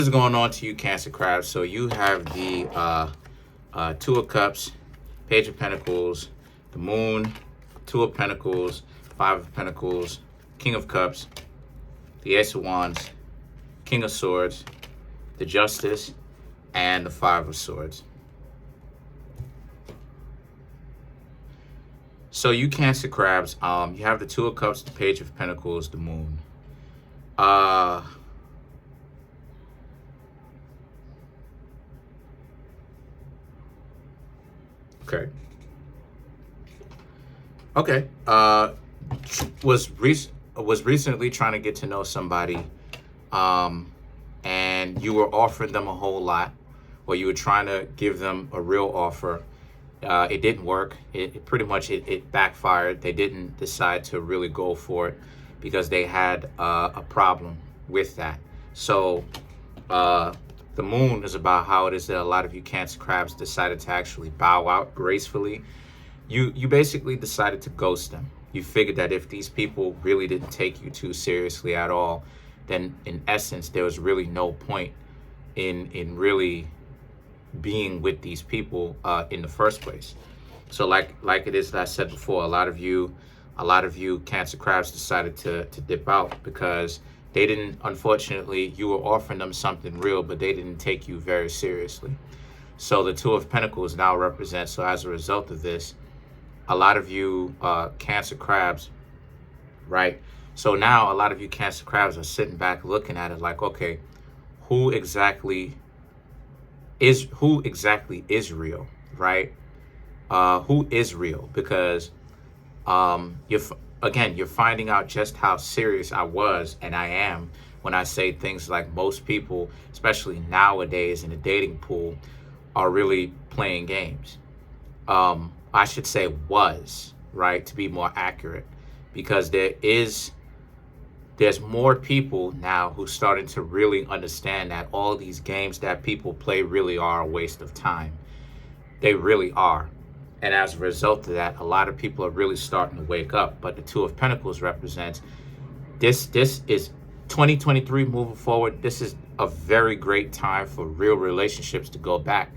What is going on to you, Cancer Crabs? So you have the Two of Cups, Page of Pentacles, the Moon, Two of Pentacles, Five of Pentacles, King of Cups, the Ace of Wands, King of Swords, the Justice, and the Five of Swords. So you, Cancer Crabs, you have the Two of Cups, the Page of Pentacles, the Moon. Okay. Was recently trying to get to know somebody, and you were offering them a whole lot, or you were trying to give them a real offer. It didn't work. It pretty much backfired. They didn't decide to really go for it because they had a problem with that. So the Moon is about how it is that a lot of you Cancer Crabs decided to actually bow out gracefully. You basically decided to ghost them. You figured that if these people really didn't take you too seriously at all, then in essence there was really no point in really being with these people in the first place. So like it is that I said before, a lot of you Cancer Crabs decided to dip out because they didn't, unfortunately, you were offering them something real, but they didn't take you very seriously. So the Two of Pentacles now represents, so as a result of this, a lot of you Cancer Crabs, right? So now a lot of you Cancer Crabs are sitting back looking at it like, okay, who exactly is real, right? Who is real? Because you're finding out just how serious I was and I am when I say things like most people, especially nowadays in the dating pool, are really playing games. I should say was, right, to be more accurate, because there's more people now who's starting to really understand that all these games that people play really are a waste of time. They really are. And as a result of that, a lot of people are really starting to wake up. But the Two of Pentacles represents this is 2023 moving forward. This is a very great time for real relationships to go back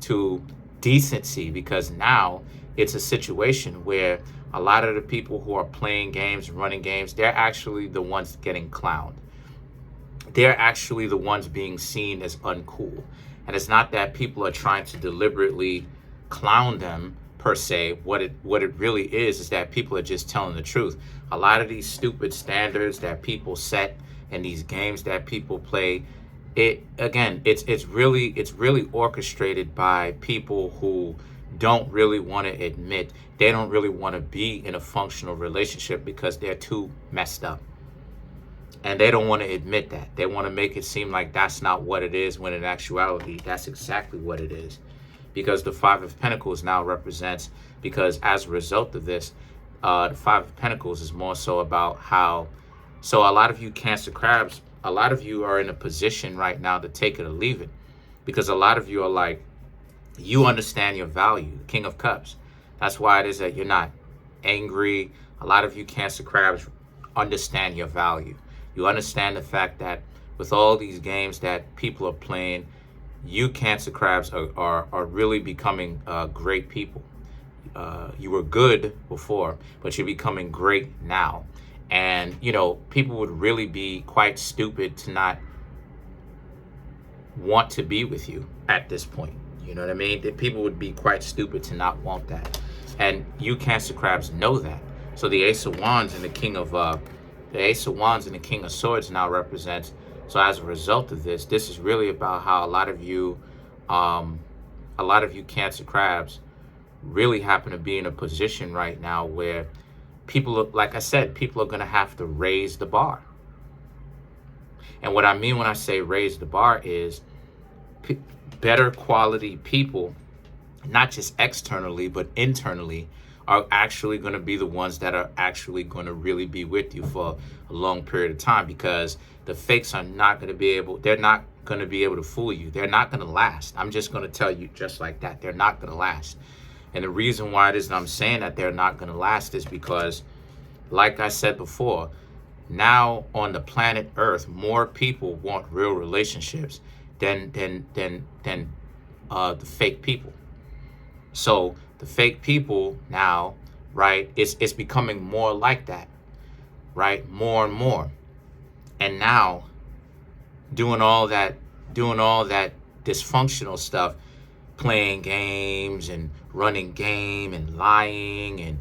to decency, because now it's a situation where a lot of the people who are playing games, running games, they're actually the ones getting clowned. They're actually the ones being seen as uncool. And it's not that people are trying to deliberately clown them per se. What it really is that people are just telling the truth. A lot of these stupid standards that people set and these games that people play, it's really orchestrated by people who don't really want to admit, they don't really want to be in a functional relationship because they're too messed up. And they don't want to admit that. They want to make it seem like that's not what it is, when in actuality, that's exactly what it is. Because the Five of Pentacles now represents, because as a result of this, the Five of Pentacles is more so about how, so a lot of you Cancer Crabs, a lot of you are in a position right now to take it or leave it. Because a lot of you are like, you understand your value, King of Cups. That's why it is that you're not angry. A lot of you Cancer Crabs understand your value. You understand the fact that with all these games that people are playing, you Cancer Crabs are really becoming great people. You were good before, but you're becoming great now. And, you know, people would really be quite stupid to not want to be with you at this point. You know what I mean? That people would be quite stupid to not want that. And you Cancer Crabs know that. So the Ace of Wands and the King of Swords now represents, so as a result of this, this is really about how a lot of you Cancer Crabs really happen to be in a position right now where people, like I said, people are going to have to raise the bar. And what I mean when I say raise the bar is better quality people, not just externally, but internally, are actually going to be the ones that are actually going to really be with you for a long period of time, because the fakes are not going to be able, they're not going to be able to fool you. They're not going to last. I'm just going to tell you just like that. They're not going to last. And the reason why it is that I'm saying that they're not going to last is because, like I said before, Now on the planet Earth, more people want real relationships than the fake people. So the fake people now, right, it's becoming more like that, right? More and more. And now doing all that dysfunctional stuff, playing games and running game and lying and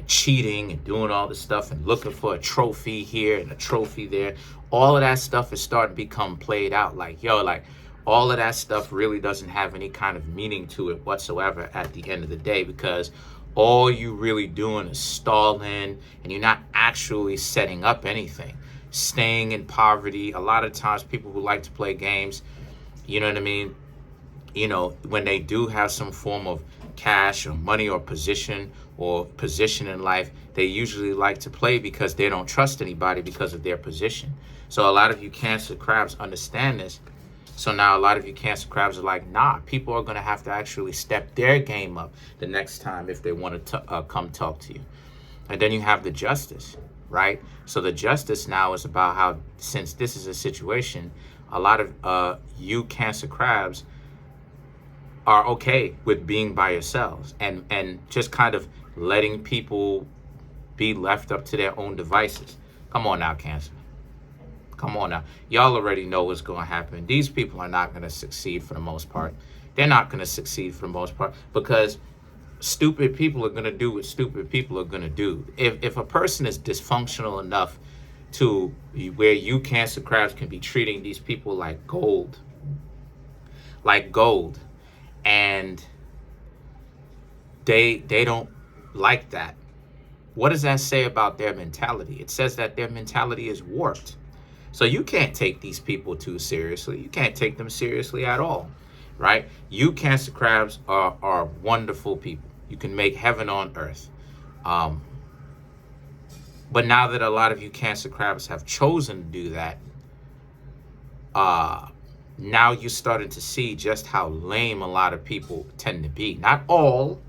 cheating and doing all this stuff and looking for a trophy here and a trophy there. All of that stuff is starting to become played out. Like, yo, like all of that stuff really doesn't have any kind of meaning to it whatsoever at the end of the day, because all you really doing is stalling and you're not actually setting up anything. Staying in poverty. A lot of times people who like to play games, you know what I mean? You know, when they do have some form of cash or money or position in life, they usually like to play because they don't trust anybody because of their position. So a lot of you Cancer crabs understand this. So now a lot of you Cancer crabs are like, nah, people are going to have to actually step their game up the next time if they want to come talk to you. And then you have the Justice, right? So the Justice now is about how, since this is a situation, a lot of you Cancer crabs are okay with being by yourselves and just kind of letting people be left up to their own devices. Come on now, Cancer. Come on now. Y'all already know what's going to happen. These people are not going to succeed for the most part. They're not going to succeed for the most part because stupid people are going to do what stupid people are going to do. If a person is dysfunctional enough to where you Cancer crabs can be treating these people like gold, and they don't like that, what does that say about their mentality? It says that their mentality is warped. So you can't take these people too seriously. You can't take them seriously at all, right? You Cancer crabs are wonderful people. You can make heaven on earth. But now that a lot of you Cancer crabs have chosen to do that, now you're starting to see just how lame a lot of people tend to be. Not all.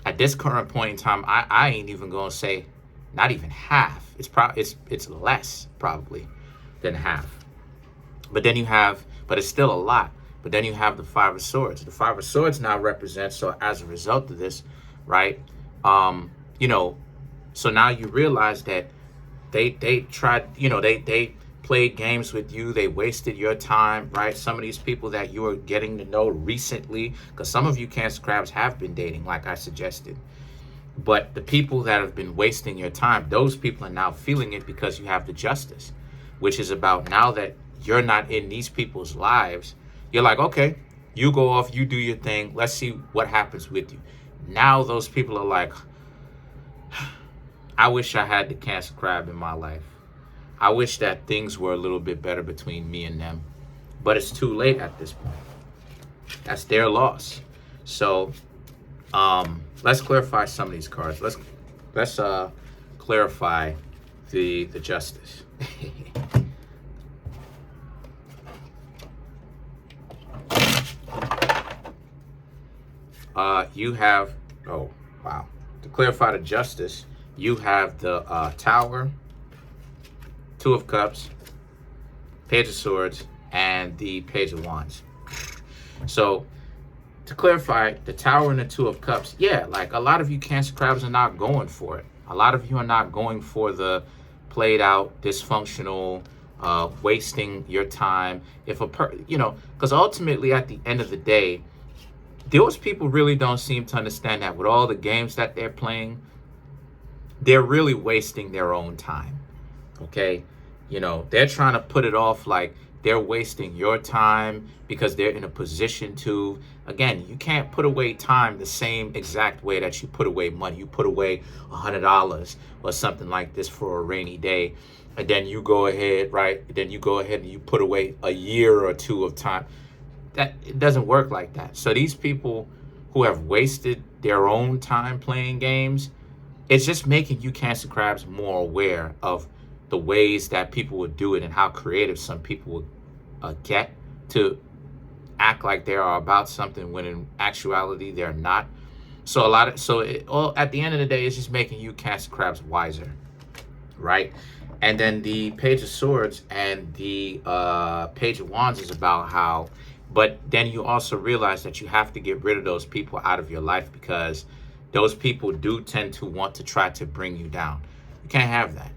At this current point in time, I ain't even gonna say not even half. It's less probably than half. But it's still a lot. But then you have the Five of Swords. The Five of Swords now represents, so as a result of this, right? You know, so now you realize that they tried, you know, they played games with you. They wasted your time, right? Some of these people that you are getting to know recently, because some of you Cancer crabs have been dating, like I suggested. But the people that have been wasting your time, those people are now feeling it because you have the Justice, which is about now that you're not in these people's lives, you're like, okay, you go off, you do your thing. Let's see what happens with you. Now those people are like, I wish I had the Cancer crab in my life. I wish that things were a little bit better between me and them. But it's too late at this point. That's their loss. So let's clarify some of these cards. Let's clarify the Justice. You have, oh wow, to clarify the Justice, you have the Tower, Two of Cups, Page of Swords, and the Page of Wands. So to clarify, the Tower and the Two of Cups, yeah, like a lot of you Cancer crabs are not going for it. A lot of you are not going for the played out, dysfunctional, wasting your time. If you know, because ultimately at the end of the day, those people really don't seem to understand that with all the games that they're playing, they're really wasting their own time. Okay? You know, they're trying to put it off like they're wasting your time because they're in a position to. Again, you can't put away time the same exact way that you put away money. You put away $100 or something like this for a rainy day, and then you go ahead, right? Then you go ahead and you put away a year or two of time. That it doesn't work like that. So these people who have wasted their own time playing games, it's just making you Cancer crabs more aware of the ways that people would do it and how creative some people would get to act like they are about something when in actuality they're not. So at the end of the day, it's just making you Cancer crabs wiser, right? And then the Page of Swords and the Page of Wands is about how, but then you also realize that you have to get rid of those people out of your life, because those people do tend to want to try to bring you down. You can't have that.